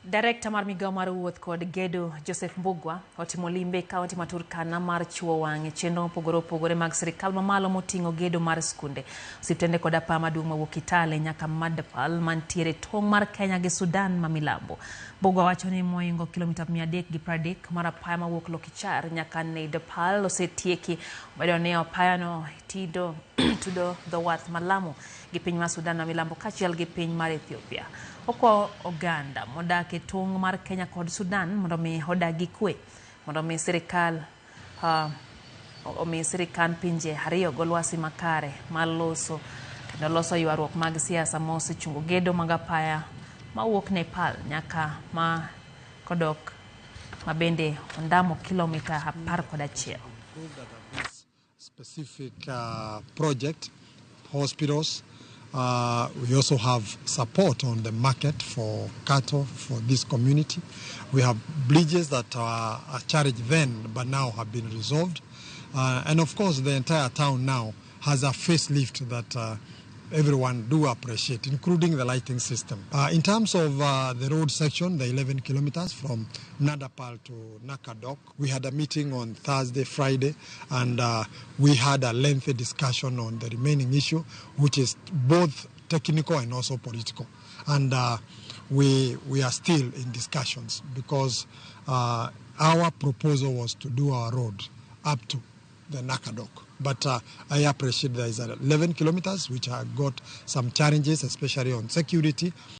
Director mar migao mar wuoth kod gedo Joseph Mbugwa otimo limbe kaunti ma Turkana mar chuo wang'e chenro mopogore opogore mag sirkal mamalo moting'o gedo mar skunde, osiptende kod apaya maduong' mawuok Kitale nyaka Madapal mantiere tong' mar Kenya gi Sudan ma milambo. Mbugwa wacho ni moingo kilomita 330 mar apaya mawuok Lokichar nyaka Neidapal osetieki, omedo ni apaya no tudo dho wath malamu gi piny mar Sudan ma milambo kachiel gi piny mar Ethiopia. Oko oganda modak e tong' mar Kenya kod Sudan mondo mi odag gi kwe, mondo mi sirkal pinje ariyo go lwasi makare mar loso kendo loso ywaruok mag siasa ma osechungo gedo mag apaya mawuok Nepal nyaka ma kodok mabende ondamo kilomita 11. Specific project, hospitals. We also have support on the market for cattle for this community. We have bridges that are challenged then but now have been resolved. And of course the entire town now has a facelift that everyone do appreciate, including the lighting system. In terms of the road section, the 11 kilometers from Nadapal to Nakadok, we had a meeting on Thursday, Friday, and we had a lengthy discussion on the remaining issue, which is both technical and also political. And we are still in discussions because our proposal was to do our road up to the Nakadok. But I appreciate there is 11 kilometers which have got some challenges, especially on security.